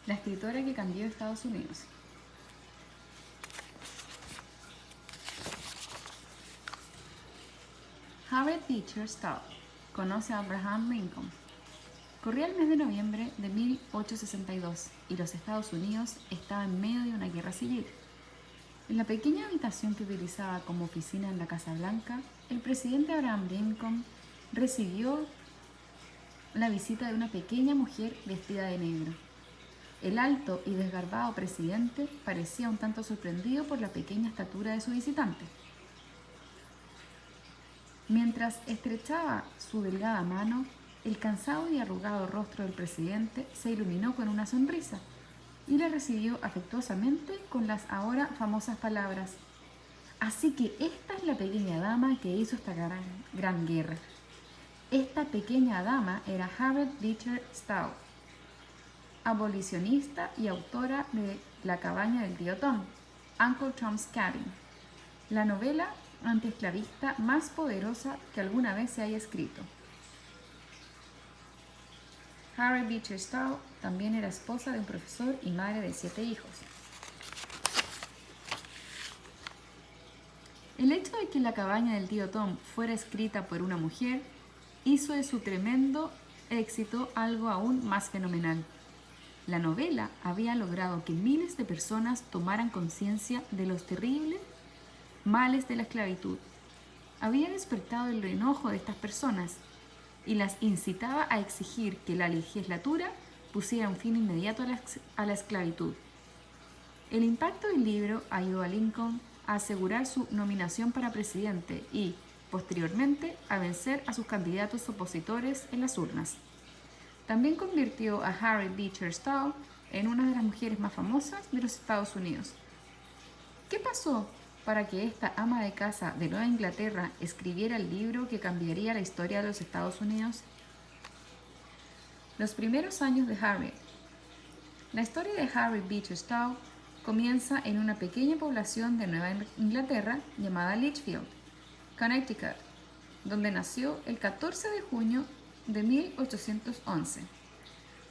La escritora que cambió Estados Unidos. Harriet Beecher Stowe conoce a Abraham Lincoln. Corría el mes de noviembre de 1862 y los Estados Unidos estaban en medio de una guerra civil. En la pequeña habitación que utilizaba como oficina en la Casa Blanca, el presidente Abraham Lincoln recibió la visita de una pequeña mujer vestida de negro. El alto y desgarbado presidente parecía un tanto sorprendido por la pequeña estatura de su visitante. Mientras estrechaba su delgada mano, el cansado y arrugado rostro del presidente se iluminó con una sonrisa y la recibió afectuosamente con las ahora famosas palabras: «Así que esta es la pequeña dama que hizo esta gran guerra». Esta pequeña dama era Harriet Beecher Stowe, abolicionista y autora de La cabaña del tío Tom, Uncle Tom's Cabin, la novela antiesclavista más poderosa que alguna vez se haya escrito. Harriet Beecher Stowe también era esposa de un profesor y madre de 7 hijos. El hecho de que La cabaña del tío Tom fuera escrita por una mujer hizo de su tremendo éxito algo aún más fenomenal. La novela había logrado que miles de personas tomaran conciencia de los terribles males de la esclavitud. Había despertado el enojo de estas personas y las incitaba a exigir que la legislatura pusiera un fin inmediato a la esclavitud. El impacto del libro ayudó a Lincoln a asegurar su nominación para presidente y, posteriormente, a vencer a sus candidatos opositores en las urnas. También convirtió a Harriet Beecher Stowe en una de las mujeres más famosas de los Estados Unidos. ¿Qué pasó para que esta ama de casa de Nueva Inglaterra escribiera el libro que cambiaría la historia de los Estados Unidos? Los primeros años de Harriet. La historia de Harriet Beecher Stowe comienza en una pequeña población de Nueva Inglaterra llamada Litchfield, Connecticut, donde nació el 14 de junio de 1811.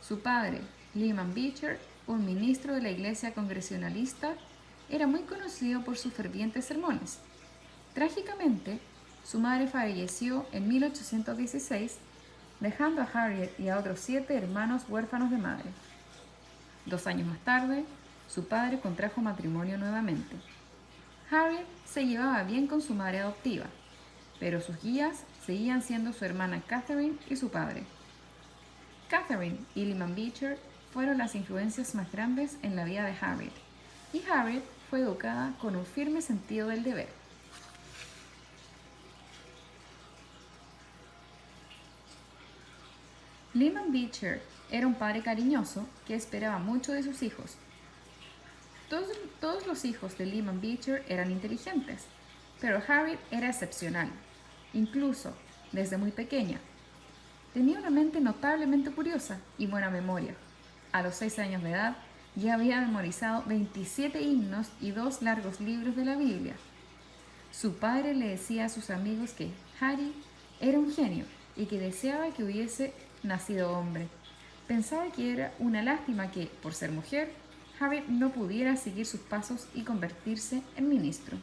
Su padre, Lyman Beecher, un ministro de la Iglesia Congregacionalista, era muy conocido por sus fervientes sermones. Trágicamente, su madre falleció en 1816, dejando a Harriet y a otros 7 hermanos huérfanos de madre. 2 años más tarde, su padre contrajo matrimonio nuevamente. Harriet se llevaba bien con su madre adoptiva, pero sus guías seguían siendo su hermana Catherine y su padre. Catherine y Lyman Beecher fueron las influencias más grandes en la vida de Harriet, y Harriet fue educada con un firme sentido del deber. Lyman Beecher era un padre cariñoso que esperaba mucho de sus hijos. Todos los hijos de Lyman Beecher eran inteligentes, pero Harriet era excepcional, incluso desde muy pequeña. Tenía una mente notablemente curiosa y buena memoria. A los 6 años de edad ya había memorizado 27 himnos y 2 largos libros de la Biblia. Su padre le decía a sus amigos que Harry era un genio y que deseaba que hubiese nacido hombre. Pensaba que era una lástima que, por ser mujer, Harriet no pudiera seguir sus pasos y convertirse en ministro.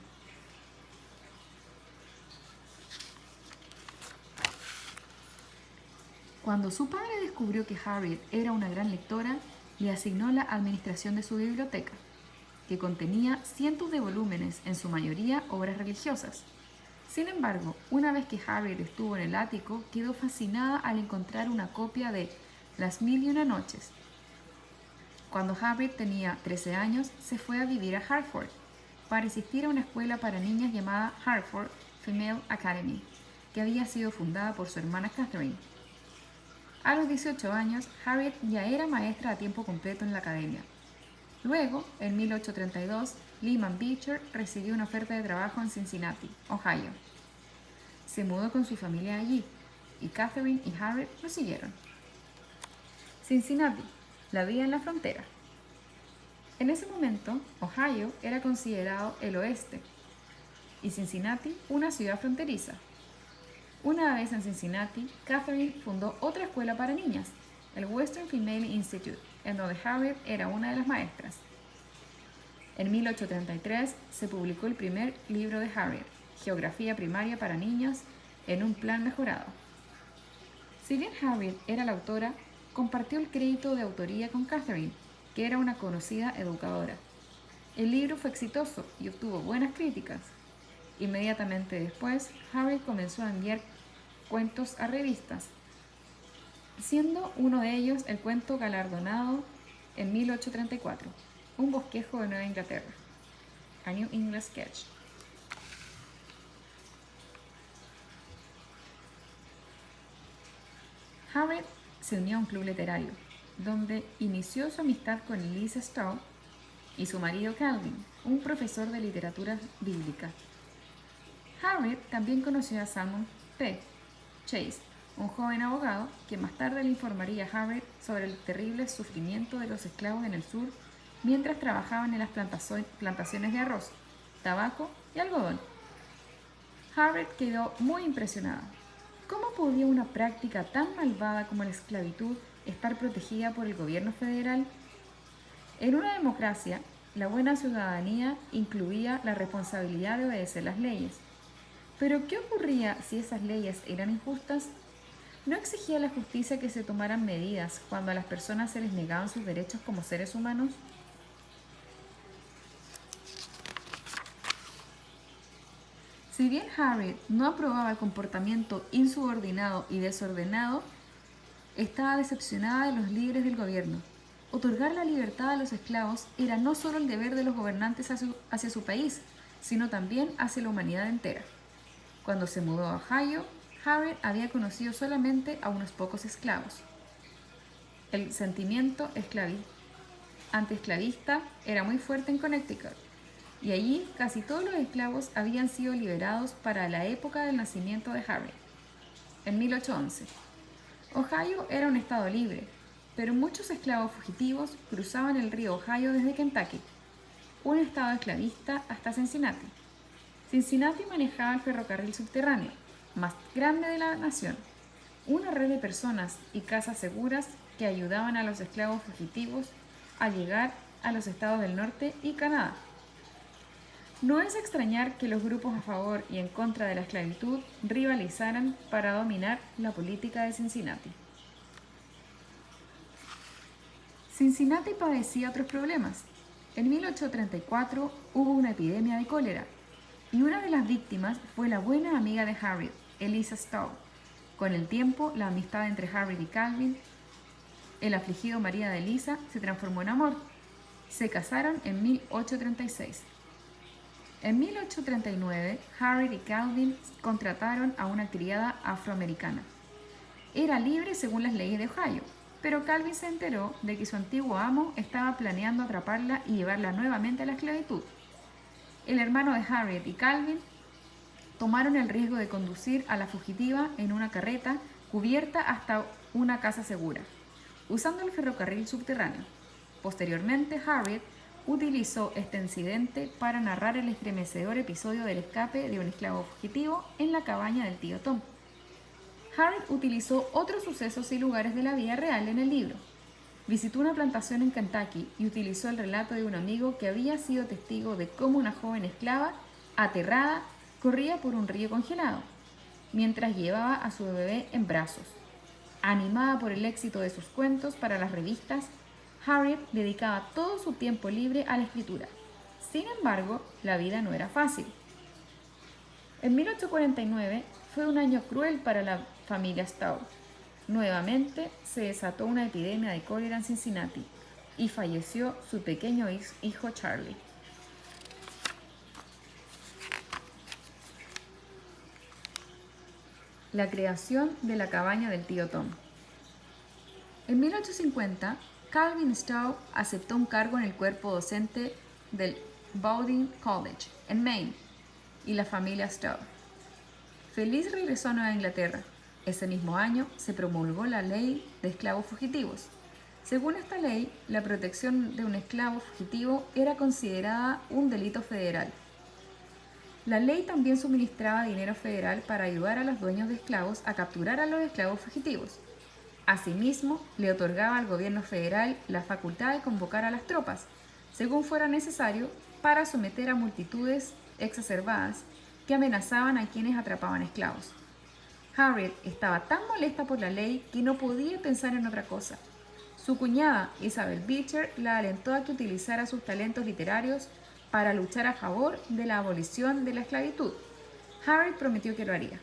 Cuando su padre descubrió que Harriet era una gran lectora, le asignó la administración de su biblioteca, que contenía cientos de volúmenes, en su mayoría obras religiosas. Sin embargo, una vez que Harriet estuvo en el ático, quedó fascinada al encontrar una copia de Las Mil y Una Noches. Cuando Harriet tenía 13 años, se fue a vivir a Hartford para asistir a una escuela para niñas llamada Hartford Female Academy, que había sido fundada por su hermana Catherine. A los 18 años, Harriet ya era maestra a tiempo completo en la academia. Luego, en 1832, Lyman Beecher recibió una oferta de trabajo en Cincinnati, Ohio. Se mudó con su familia allí, y Catherine y Harriet lo siguieron. Cincinnati, la vía en la frontera. En ese momento, Ohio era considerado el oeste, y Cincinnati una ciudad fronteriza. Una vez en Cincinnati, Catherine fundó otra escuela para niñas, el Western Female Institute, en donde Harriet era una de las maestras. En 1833 se publicó el primer libro de Harriet, Geografía Primaria para Niños, en un plan mejorado. Si bien Harriet era la autora, compartió el crédito de autoría con Catherine, que era una conocida educadora. El libro fue exitoso y obtuvo buenas críticas. Inmediatamente después, Harriet comenzó a enviar cuentos a revistas, siendo uno de ellos el cuento galardonado en 1834, Un bosquejo de Nueva Inglaterra, A New English Sketch. Harriet se unió a un club literario, donde inició su amistad con Eliza Stowe y su marido Calvin, un profesor de literatura bíblica. Harriet también conoció a Salmon P. Chase, un joven abogado que más tarde le informaría a Harriet sobre el terrible sufrimiento de los esclavos en el sur mientras trabajaban en las plantaciones de arroz, tabaco y algodón. Harriet quedó muy impresionada. ¿Cómo podía una práctica tan malvada como la esclavitud estar protegida por el gobierno federal? En una democracia, la buena ciudadanía incluía la responsabilidad de obedecer las leyes. Pero ¿qué ocurría si esas leyes eran injustas? ¿No exigía la justicia que se tomaran medidas cuando a las personas se les negaban sus derechos como seres humanos? Si bien Harriet no aprobaba el comportamiento insubordinado y desordenado, estaba decepcionada de los líderes del gobierno. Otorgar la libertad a los esclavos era no solo el deber de los gobernantes hacia su país, sino también hacia la humanidad entera. Cuando se mudó a Ohio, Harriet había conocido solamente a unos pocos esclavos. El sentimiento antiesclavista era muy fuerte en Connecticut, y allí casi todos los esclavos habían sido liberados para la época del nacimiento de Harriet, en 1811. Ohio era un estado libre, pero muchos esclavos fugitivos cruzaban el río Ohio desde Kentucky, un estado esclavista, hasta Cincinnati. Cincinnati manejaba el ferrocarril subterráneo, más grande de la nación, una red de personas y casas seguras que ayudaban a los esclavos fugitivos a llegar a los estados del norte y Canadá. No es extrañar que los grupos a favor y en contra de la esclavitud rivalizaran para dominar la política de Cincinnati. Cincinnati padecía otros problemas. En 1834 hubo una epidemia de cólera, y una de las víctimas fue la buena amiga de Harriet, Eliza Stowe. Con el tiempo, la amistad entre Harriet y Calvin, el afligido marido de Eliza, se transformó en amor. Se casaron en 1836. En 1839, Harriet y Calvin contrataron a una criada afroamericana. Era libre según las leyes de Ohio, pero Calvin se enteró de que su antiguo amo estaba planeando atraparla y llevarla nuevamente a la esclavitud. El hermano de Harriet y Calvin tomaron el riesgo de conducir a la fugitiva en una carreta cubierta hasta una casa segura, usando el ferrocarril subterráneo. Posteriormente, Harriet utilizó este incidente para narrar el estremecedor episodio del escape de un esclavo fugitivo en la cabaña del tío Tom. Harriet utilizó otros sucesos y lugares de la vida real en el libro. Visitó una plantación en Kentucky y utilizó el relato de un amigo que había sido testigo de cómo una joven esclava, aterrada, corría por un río congelado, mientras llevaba a su bebé en brazos. Animada por el éxito de sus cuentos para las revistas, Harriet dedicaba todo su tiempo libre a la escritura. Sin embargo, la vida no era fácil. En 1849 fue un año cruel para la familia Stowe. Nuevamente se desató una epidemia de cólera en Cincinnati y falleció su pequeño hijo Charlie. La creación de la cabaña del tío Tom. En 1850, Calvin Stowe aceptó un cargo en el cuerpo docente del Bowdoin College, en Maine, y la familia Stowe. Feliz regresó a Nueva Inglaterra. Ese mismo año se promulgó la Ley de Esclavos Fugitivos. Según esta ley, la protección de un esclavo fugitivo era considerada un delito federal. La ley también suministraba dinero federal para ayudar a los dueños de esclavos a capturar a los esclavos fugitivos. Asimismo, le otorgaba al gobierno federal la facultad de convocar a las tropas, según fuera necesario, para someter a multitudes exacerbadas que amenazaban a quienes atrapaban esclavos. Harriet estaba tan molesta por la ley que no podía pensar en otra cosa. Su cuñada, Isabel Beecher, la alentó a que utilizara sus talentos literarios para luchar a favor de la abolición de la esclavitud. Harriet prometió que lo haría.